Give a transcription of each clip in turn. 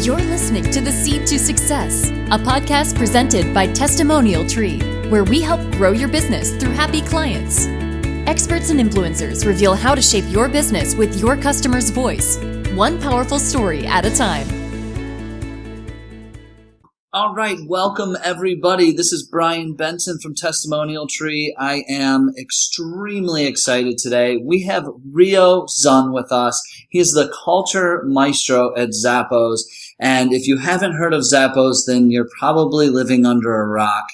You're listening to The Seed to Success, a podcast presented by Testimonial Tree, where we help grow your business through happy clients. Experts and influencers reveal how to shape your business with your customer's voice, one powerful story at a time. All right, welcome everybody. This is Brian Benson from Testimonial Tree. I am extremely excited today. We have Ryo Zsun with us. He is the Culture Maestro at Zappos. And if you haven't heard of Zappos, then you're probably living under a rock.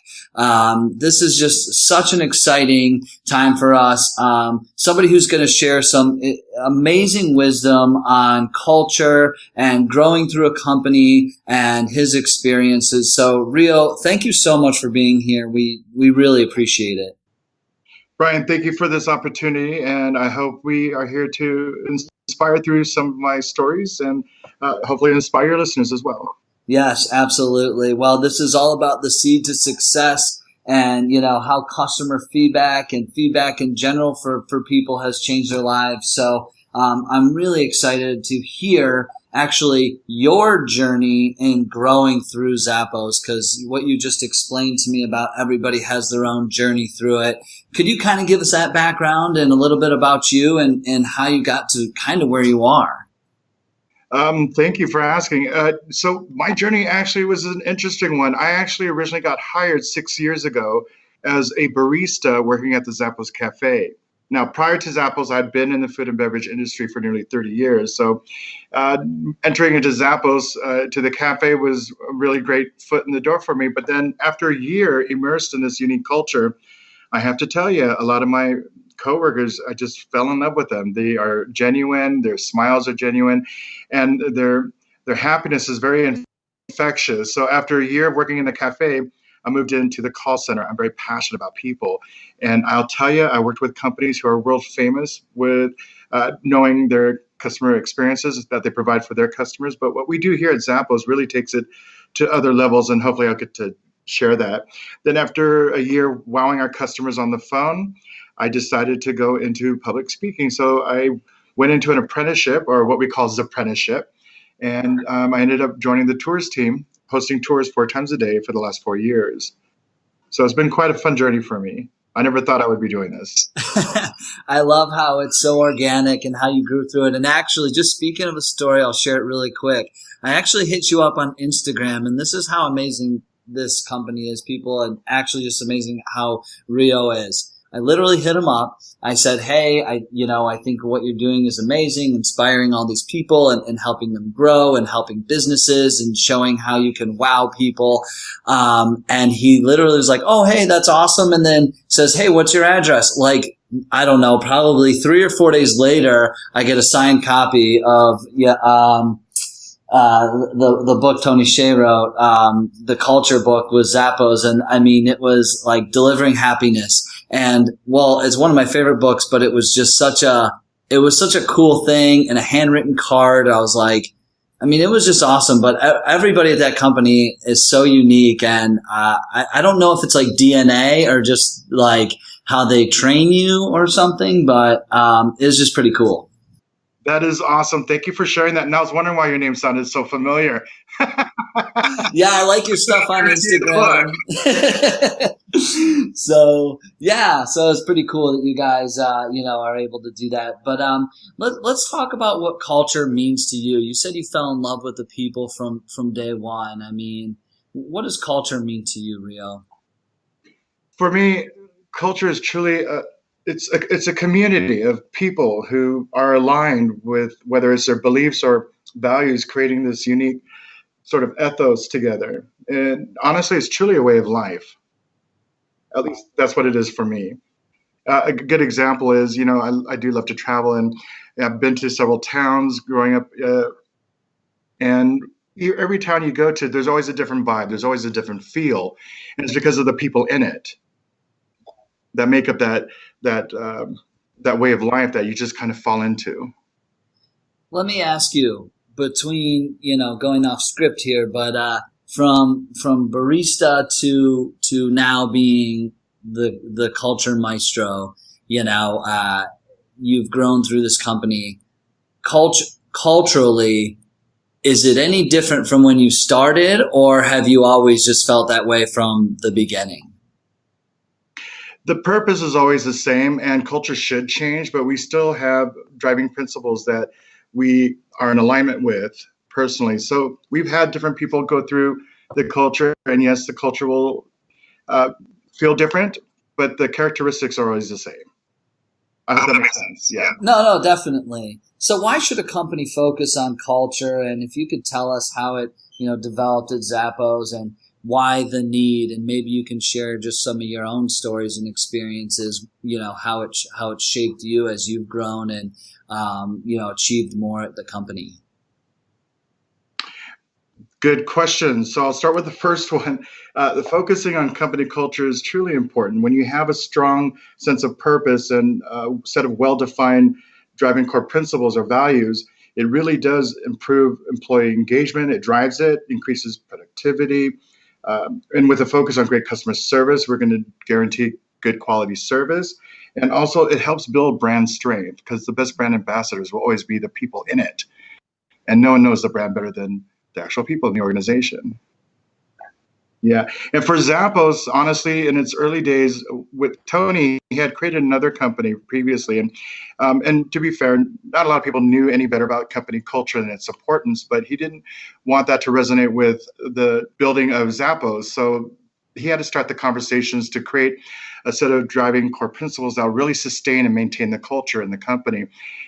This is just such an exciting time for us. Somebody who's going to share some amazing wisdom on culture and growing through a company and his experiences. So, Ryo, thank you so much for being here. We really appreciate it. Brian, thank you for this opportunity, and I hope we are here to inspire through some of my stories and hopefully inspire your listeners as well. Yes, absolutely. Well, this is all about the seed to success and, how customer feedback and feedback in general for people has changed their lives. So I'm really excited to hear actually your journey in growing through Zappos, because what you just explained to me about everybody has their own journey through it. Could you kind of give us that background and a little bit about you and how you got to kind of where you are? Thank you for asking. So my journey actually was an interesting one. I actually originally got hired 6 years ago as a barista working at the Zappos cafe. Now, prior to Zappos, I'd been in the food and beverage industry for nearly 30 years. So entering into Zappos to the cafe was a really great foot in the door for me. But then after a year immersed in this unique culture, I have to tell you, a lot of my coworkers, I just fell in love with them. They are genuine. Their smiles are genuine. And their happiness is very infectious. So after a year of working in the cafe, I moved into the call center. I'm very passionate about people. And I'll tell you, I worked with companies who are world famous with knowing their customer experiences that they provide for their customers. But what we do here at Zappos really takes it to other levels, and hopefully I'll get to share that. Then after a year wowing our customers on the phone, I decided to go into public speaking. So I went into an apprenticeship, or what we call Zapprenticeship. And I ended up joining the tours team, hosting tours 4 times a day for the last 4 years. So it's been quite a fun journey for me. I never thought I would be doing this. I love how it's so organic and how you grew through it. And actually, just speaking of a story, I'll share it really quick. I actually hit you up on Instagram, and this is how amazing this company is, people, and actually just amazing how Ryo is. I literally hit him up. I said, hey, I think what you're doing is amazing, inspiring all these people and helping them grow and helping businesses and showing how you can wow people. And he literally was like, oh, hey, that's awesome. And then says, hey, what's your address? Like, I don't know, probably 3 or 4 days later, I get a signed copy of, the book Tony Hsieh wrote, the culture book with Zappos. And I mean, it was like delivering happiness. And well, it's one of my favorite books, but it was just such a cool thing, and a handwritten card. I was like, I mean, it was just awesome. But everybody at that company is so unique. And, I don't know if it's like DNA or just like how they train you or something, but, it was just pretty cool. That is awesome. Thank you for sharing that. And I was wondering why your name sounded so familiar. Yeah, I like your stuff on Instagram. So it's pretty cool that you guys, are able to do that. But let's talk about what culture means to you. You said you fell in love with the people from day one. I mean, what does culture mean to you, Ryo? For me, culture is truly it's a community of people who are aligned with, whether it's their beliefs or values, creating this unique sort of ethos together. And honestly, it's truly a way of life. At least that's what it is for me. A good example is, I do love to travel, and I've been to several towns growing up. And every town you go to, there's always a different vibe. There's always a different feel. And it's because of the people in it that make up that way of life that you just kind of fall into. Let me ask you, between, going off script here, but from barista to now being the culture maestro, you've grown through this company. Culturally, Is it any different from when you started, or have you always just felt that way from the beginning? The purpose is always the same, and culture should change, but we still have driving principles that we are in alignment with personally. So we've had different people go through the culture, and yes, the culture will feel different, but the characteristics are always the same. I hope that makes sense. Yeah. No, definitely. So why should a company focus on culture? And if you could tell us how it, developed at Zappos and why the need, and maybe you can share just some of your own stories and experiences, how it shaped you as you've grown and, achieved more at the company. Good question. So I'll start with the first one. The focusing on company culture is truly important. When you have a strong sense of purpose and a set of well-defined driving core principles or values, it really does improve employee engagement. It drives it, increases productivity. And with a focus on great customer service, we're going to guarantee good quality service. And also it helps build brand strength, because the best brand ambassadors will always be the people in it. And no one knows the brand better than the actual people in the organization. Yeah. And for Zappos, honestly, in its early days with Tony, he had created another company previously. And to be fair, not a lot of people knew any better about company culture and its importance, but he didn't want that to resonate with the building of Zappos. So he had to start the conversations to create a set of driving core principles that will really sustain and maintain the culture in the company.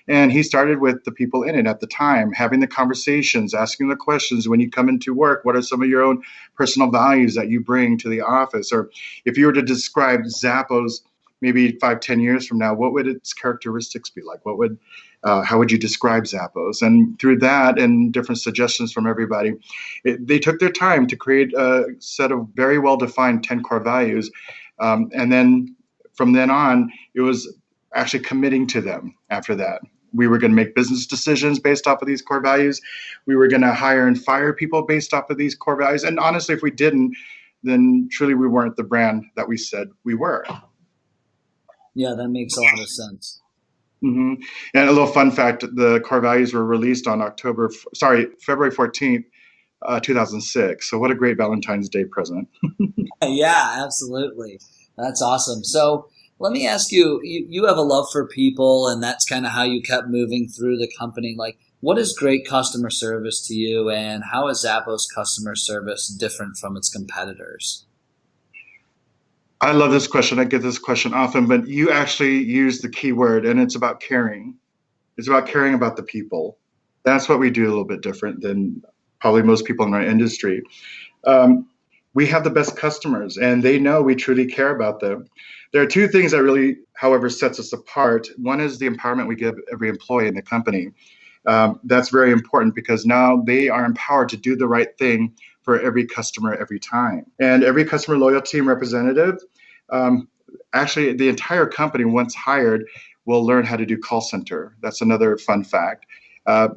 And he started with the people in it at the time, having the conversations, asking the questions when you come into work. What are some of your own personal values that you bring to the office? Or if you were to describe Zappos maybe 5-10 years from now, what would its characteristics be like? How would you describe Zappos? And through that and different suggestions from everybody, they took their time to create a set of very well-defined 10 core values. And then from then on, it was actually committing to them after that. We were going to make business decisions based off of these core values. We were going to hire and fire people based off of these core values. And honestly, if we didn't, then truly we weren't the brand that we said we were. Yeah, that makes a lot of sense. Mm-hmm. And a little fun fact, the core values were released on February 14th, 2006. So what a great Valentine's Day present. Yeah, absolutely. That's awesome. So let me ask you, you have a love for people, and that's kind of how you kept moving through the company. Like, what is great customer service to you, and how is Zappos customer service different from its competitors? I love this question. I get this question often, but you actually use the key word, and it's about caring. It's about caring about the people. That's what we do a little bit different than probably most people in our industry. We have the best customers, and they know we truly care about them. There are two things that really, however, sets us apart. One is the empowerment we give every employee in the company. That's very important, because now they are empowered to do the right thing for every customer every time. And every customer loyalty team representative, actually the entire company once hired, will learn how to do call center. That's another fun fact.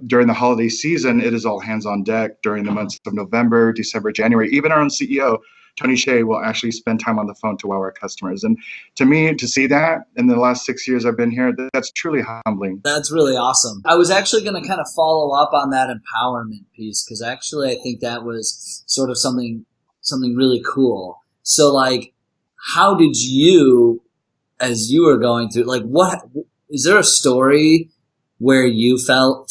During the holiday season, it is all hands on deck. During the months of November, December, January, even our own CEO, Tony Hsieh, will actually spend time on the phone to wow our customers. And to me, to see that in the last 6 years I've been here, that's truly humbling. That's really awesome. I was actually going to kind of follow up on that empowerment piece, because actually I think that was sort of something really cool. So, like, how did you, as you were going through, like, what is there a story where you felt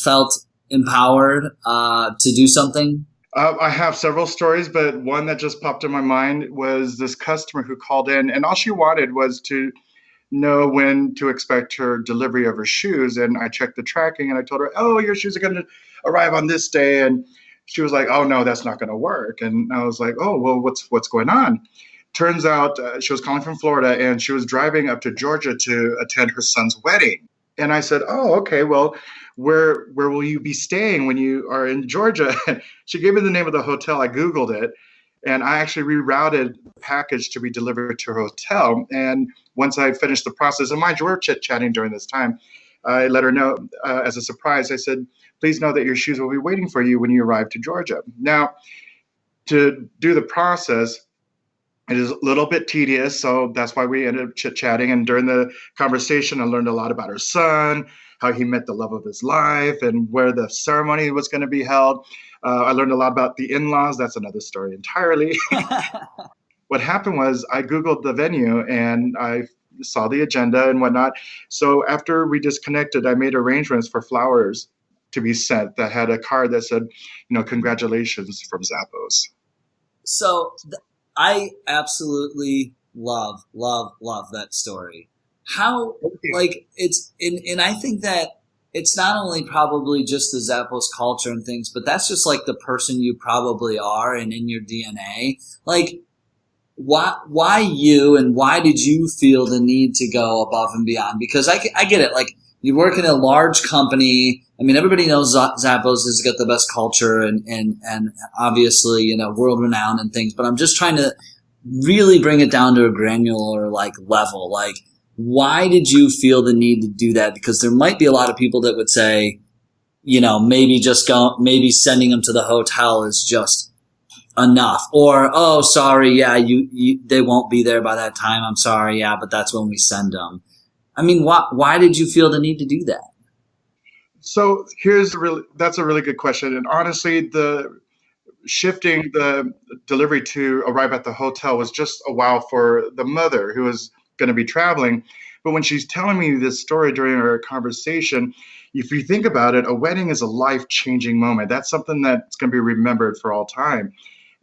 empowered to do something? I have several stories, but one that just popped in my mind was this customer who called in, and all she wanted was to know when to expect her delivery of her shoes. And I checked the tracking, and I told her, "Oh, your shoes are going to arrive on this day." And she was like, "Oh no, that's not going to work." And I was like, "Oh, well, what's going on?" Turns out she was calling from Florida, and she was driving up to Georgia to attend her son's wedding. And I said, "Oh, okay, well, where will you be staying when you are in Georgia?" She gave me the name of the hotel. I Googled it, and I actually rerouted the package to be delivered to her hotel. And once I finished the process, and mind you, we're chit-chatting during this time, I let her know as a surprise. I said, "Please know that your shoes will be waiting for you when you arrive to Georgia." Now, to do the process, it is a little bit tedious, so that's why we ended up chit-chatting. And during the conversation, I learned a lot about her son, how he met the love of his life and where the ceremony was going to be held. I learned a lot about the in-laws. That's another story entirely. What happened was I Googled the venue and I saw the agenda and whatnot. So after we disconnected, I made arrangements for flowers to be sent that had a card that said, congratulations from Zappos. So I absolutely love that story. How, like, it's, and I think that it's not only probably just the Zappos culture and things, but that's just like the person you probably are and in your DNA. Like, why you, and why did you feel the need to go above and beyond? Because I get it. Like, you work in a large company. I mean, everybody knows Zappos has got the best culture and obviously, world renowned and things, but I'm just trying to really bring it down to a granular, like, level. Like, why did you feel the need to do that? Because there might be a lot of people that would say, maybe sending them to the hotel is just enough, or, oh, sorry, yeah, they won't be there by that time. I'm sorry, yeah, but that's when we send them. I mean, why did you feel the need to do that? So that's a really good question. And honestly, the shifting the delivery to arrive at the hotel was just a wow for the mother who was going to be traveling. But when she's telling me this story during our conversation, if you think about it, a wedding is a life-changing moment. That's something that's going to be remembered for all time.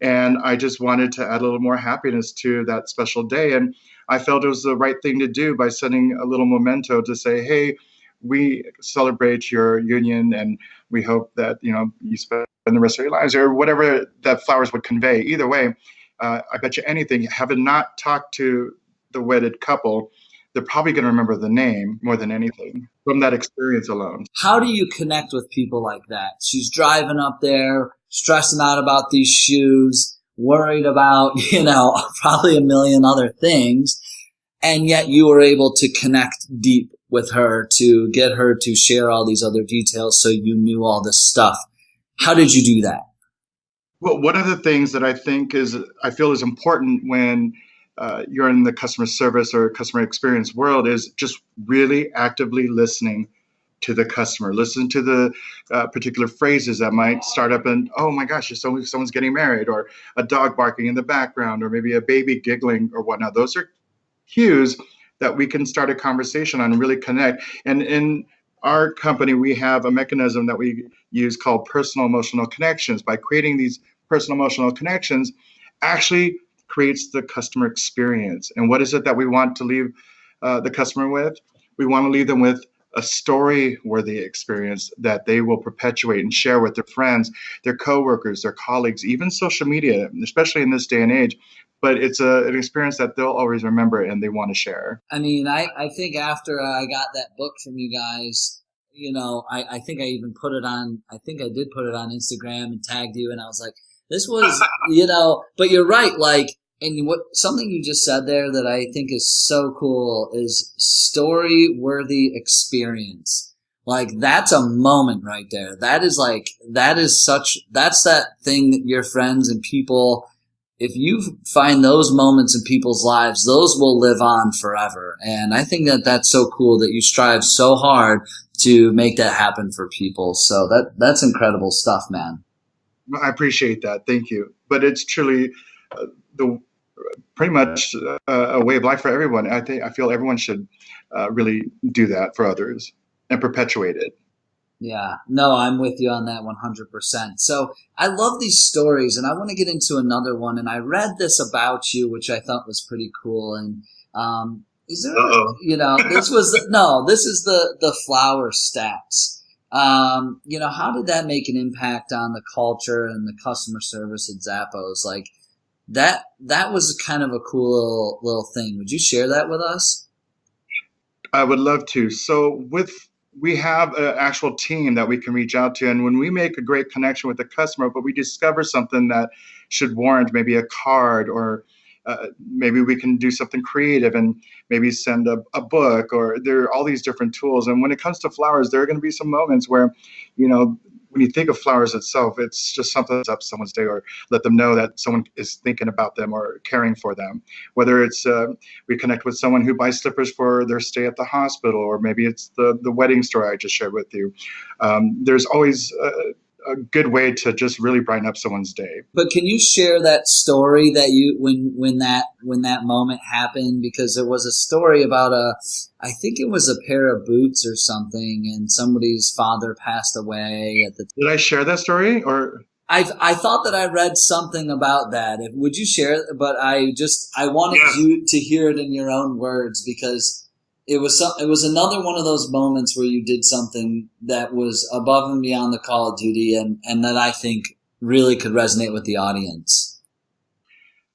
And I just wanted to add a little more happiness to that special day. And I felt it was the right thing to do by sending a little memento to say, hey, we celebrate your union and we hope that, you spend the rest of your lives, or whatever that flowers would convey. Either way, I bet you anything, having not talked to the wedded couple, they're probably going to remember the name more than anything from that experience alone. How do you connect with people like that? She's driving up there, stressing out about these shoes, worried about, probably a million other things. And yet you were able to connect deep with her to get her to share all these other details so you knew all this stuff. How did you do that? Well, one of the things that I feel is important when you're in the customer service or customer experience world is just really actively listening to the customer. Listen to the particular phrases that might start up and, oh my gosh, someone's getting married, or a dog barking in the background, or maybe a baby giggling or whatnot. Those are cues that we can start a conversation on and really connect. And in our company, we have a mechanism that we use called personal emotional connections. By creating these personal emotional connections, actually creates the customer experience. And what is it that we want to leave the customer with? We want to leave them with a story-worthy experience that they will perpetuate and share with their friends, their coworkers, their colleagues, even social media, especially in this day and age. But it's an experience that they'll always remember and they want to share. I mean, I think after I got that book from you guys, I think I even I did put it on Instagram and tagged you, and I was like, this was, but you're right, like, and something you just said there that I think is so cool is story-worthy experience. Like, that's a moment right there. That's that thing that your friends and people, if you find those moments in people's lives, those will live on forever. And I think that that's so cool that you strive so hard to make that happen for people. So that's incredible stuff, man. I appreciate that. Thank you. But it's truly pretty much a way of life for everyone. I feel everyone should really do that for others and perpetuate it. Yeah, no, I'm with you on that 100%. So I love these stories, and I want to get into another one. And I read this about you, which I thought was pretty cool. And is there, this is the flower stats. How did that make an impact on the culture and the customer service at Zappos? Like, that was kind of a cool little thing. Would you share that with us? I would love to. So we have an actual team that we can reach out to. And when we make a great connection with the customer, but we discover something that should warrant maybe a card, or maybe we can do something creative and maybe send a book, or there are all these different tools. And when it comes to flowers, there are going to be some moments where, when you think of flowers itself, it's just something that's up someone's day, or let them know that someone is thinking about them or caring for them. Whether it's we connect with someone who buys slippers for their stay at the hospital, or maybe it's the wedding story I just shared with you. There's always a good way to just really brighten up someone's day. But can you share that story that you when that moment happened? Because there was a story about I think it was a pair of boots or something, and somebody's father passed away at the. Did I share that story, or? I thought that I read something about that. Would you share it? But I wanted you to hear it in your own words, because it was another one of those moments where you did something that was above and beyond the call of duty, and that I think really could resonate with the audience.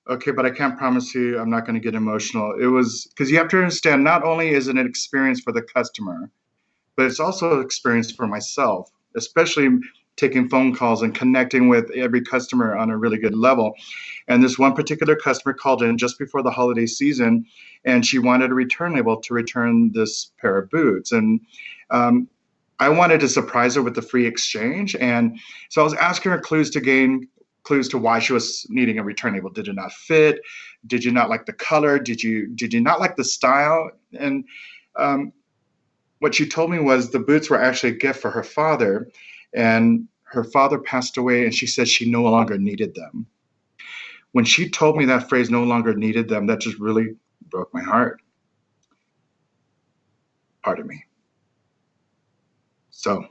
Okay, but I can't promise you I'm not going to get emotional. It was because you have to understand, not only is it an experience for the customer, but it's also an experience for myself, especially taking phone calls and connecting with every customer on a really good level. And this one particular customer called in just before the holiday season, and she wanted a return label to return this pair of boots. And I wanted to surprise her with the free exchange. And so I was asking her clues to why she was needing a return label. Did it not fit? Did you not like the color? Did you not like the style? And what she told me was the boots were actually a gift for her father, and her father passed away, and she said she no longer needed them. When she told me that phrase, no longer needed them, that just really broke my heart. Pardon me. So,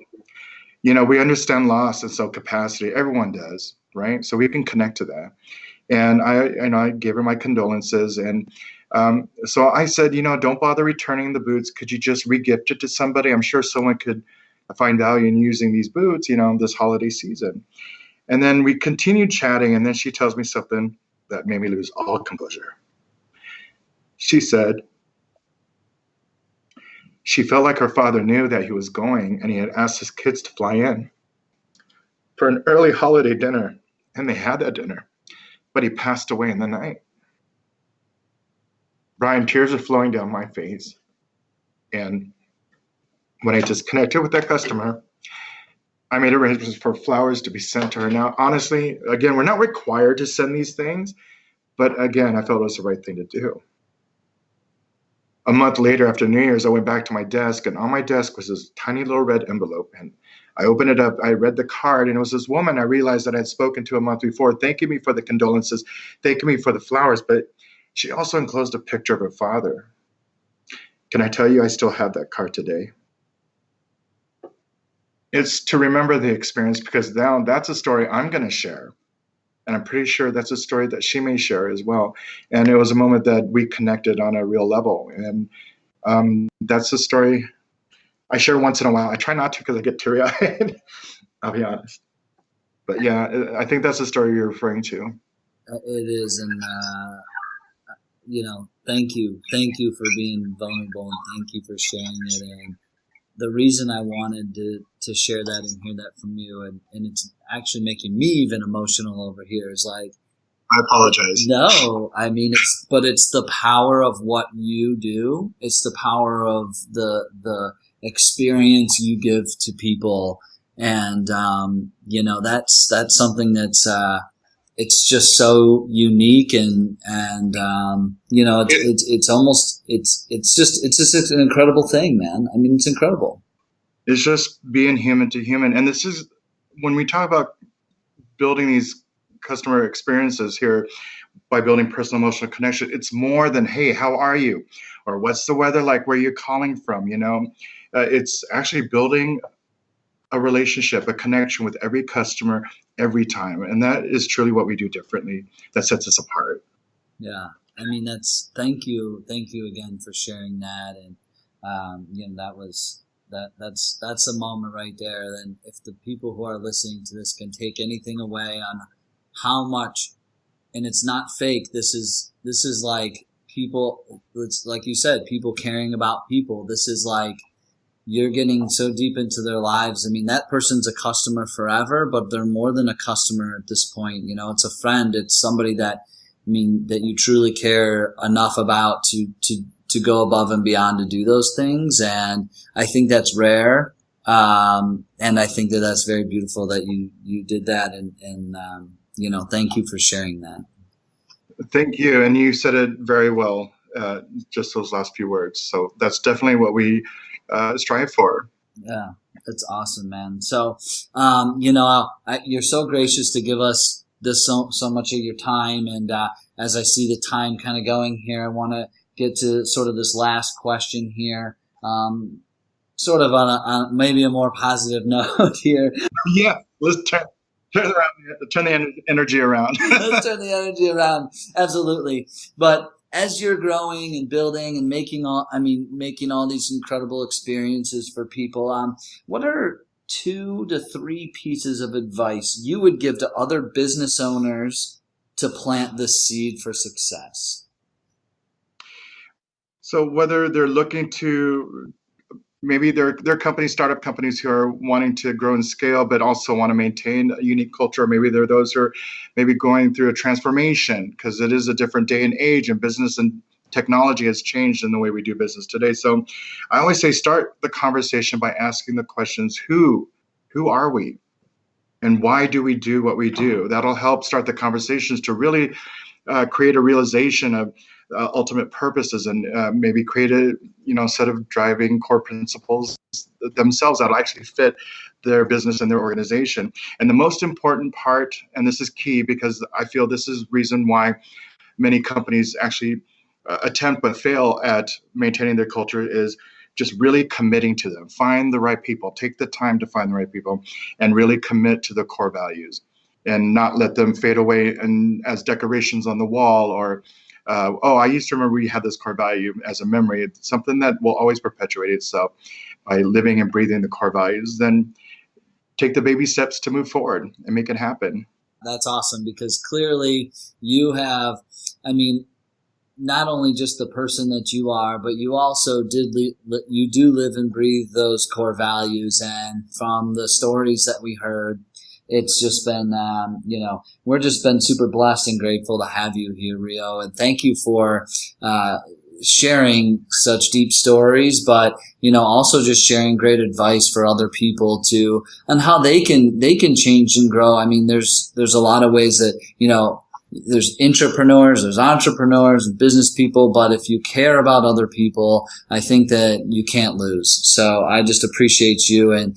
we understand loss and self capacity. Everyone does, right? So we can connect to that. And I gave her my condolences. And so I said, don't bother returning the boots. Could you just re-gift it to somebody? I'm sure someone could find value in using these boots, this holiday season. And then we continued chatting, and then she tells me something that made me lose all composure. She said she felt like her father knew that he was going, and he had asked his kids to fly in for an early holiday dinner, and they had that dinner, but he passed away in the night. Brian, tears are flowing down my face. And when I just connected with that customer, I made arrangements for flowers to be sent to her. Now, honestly, again, we're not required to send these things, but again, I felt it was the right thing to do. A month later, after New Year's, I went back to my desk, and on my desk was this tiny little red envelope. And I opened it up, I read the card, and it was this woman I realized that I had spoken to a month before, thanking me for the condolences, thanking me for the flowers, but she also enclosed a picture of her father. Can I tell you, I still have that card today. It's to remember the experience, because now that's a story I'm going to share. And I'm pretty sure that's a story that she may share as well. And it was a moment that we connected on a real level. And that's a story I share once in a while. I try not to because I get teary-eyed. I'll be honest. But yeah, I think that's the story you're referring to. It is. And, thank you. Thank you for being vulnerable, and thank you for sharing it. And the reason I wanted to share that and hear that from you, and it's actually making me even emotional over here, is like, I apologize. No, I mean, it's the power of what you do. It's the power of the experience you give to people. And, that's something that's, it's just so unique, and it's just an incredible thing, man. I mean, it's incredible. It's just being human to human. And this is, when we talk about building these customer experiences here by building personal emotional connection, it's more than, hey, how are you? Or what's the weather like? Where are you calling from? It's actually building a relationship, a connection with every customer every time. And that is truly what we do differently that sets us apart. Yeah. I mean, thank you again for sharing that. And, that's a moment right there. Then if the people who are listening to this can take anything away on how much, and it's not fake, this is like people, it's like you said, people caring about people. This is like, you're getting so deep into their lives. I mean, that person's a customer forever, but they're more than a customer at this point. It's a friend. It's somebody that you truly care enough about to go above and beyond to do those things. And I think that's rare. And I think that that's very beautiful that you did that. And thank you for sharing that. Thank you. And you said it very well, just those last few words. So that's definitely what we strive for. Yeah, that's awesome, man. So, you're so gracious to give us this so much of your time. And as I see the time kind of going here, I want to get to sort of this last question here, sort of on maybe a more positive note here. Yeah, let's turn the energy around. Let's turn the energy around. Absolutely. But as you're growing and building and making all these incredible experiences for people, what are 2 to 3 pieces of advice you would give to other business owners to plant this seed for success? So whether they're looking to, maybe they're companies, startup companies who are wanting to grow and scale, but also want to maintain a unique culture. Maybe they're those who are maybe going through a transformation because it is a different day and age, and business and technology has changed in the way we do business today. So I always say start the conversation by asking the questions, who are we? And why do we do what we do? That'll help start the conversations to really create a realization of ultimate purposes, and maybe create a set of driving core principles themselves that'll actually fit their business and their organization. And the most important part, and this is key because I feel this is reason why many companies actually attempt but fail at maintaining their culture, is just really committing to them. Find the right people. Take the time to find the right people and really commit to the core values, and not let them fade away and as decorations on the wall, or I used to remember we had this core value as a memory. It's something that will always perpetuate itself by living and breathing the core values. Then take the baby steps to move forward and make it happen. That's awesome, because clearly you have, not only just the person that you are, but you also you do live and breathe those core values. And from the stories that we heard, it's just been, we're just been super blessed and grateful to have you here, Ryo. And thank you for sharing such deep stories, but, also just sharing great advice for other people too, on how they can change and grow. There's a lot of ways that, there's intrapreneurs, there's entrepreneurs and business people, but if you care about other people, I think that you can't lose. So I just appreciate you. And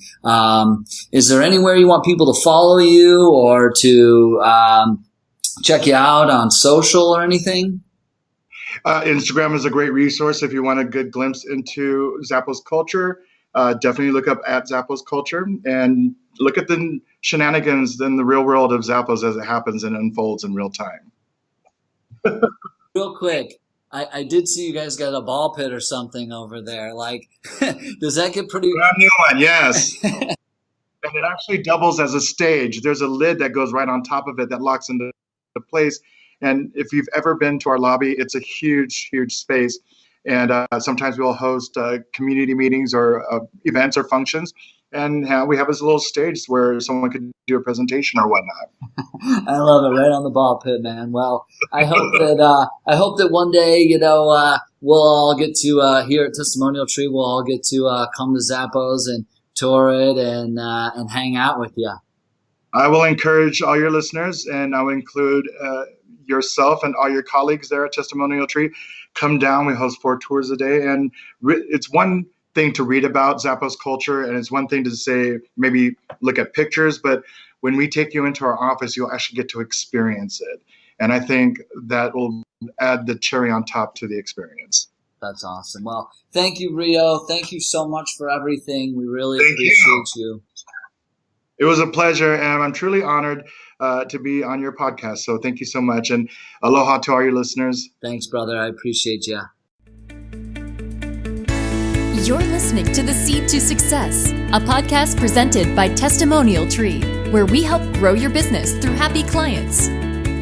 is there anywhere you want people to follow you or to check you out on social or anything? Instagram is a great resource if you want a good glimpse into Zappos culture. Definitely look up at Zappos culture and look at the shenanigans in the real world of Zappos as it happens and unfolds in real time. Real quick, I did see you guys got a ball pit or something over there. Like, does that get pretty... Brand new one, yes. And it actually doubles as a stage. There's a lid that goes right on top of it that locks into place. And if you've ever been to our lobby, it's a huge, huge space. And sometimes we'll host community meetings or events or functions. And we have this little stage where someone could do a presentation or whatnot. I love it. Right on the ball pit, man. Well, I hope that one day, we'll all get to here at Testimonial Tree. We'll all get to come to Zappos and tour it and hang out with you. I will encourage all your listeners, and I will include yourself and all your colleagues there at Testimonial Tree. Come down. We host 4 tours a day, and it's one thing to read about Zappos culture, and it's one thing to say, maybe look at pictures, but when we take you into our office, you'll actually get to experience it. And I think that will add the cherry on top to the experience. That's awesome. Well, thank you, Ryo. Thank you so much for everything. We really appreciate you. It was a pleasure, and I'm truly honored to be on your podcast. So thank you so much, and aloha to all your listeners. Thanks, brother. I appreciate you. You're listening to The Seed to Success, a podcast presented by Testimonial Tree, where we help grow your business through happy clients.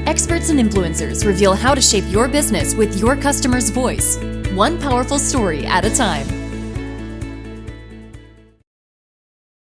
Experts and influencers reveal how to shape your business with your customer's voice, one powerful story at a time.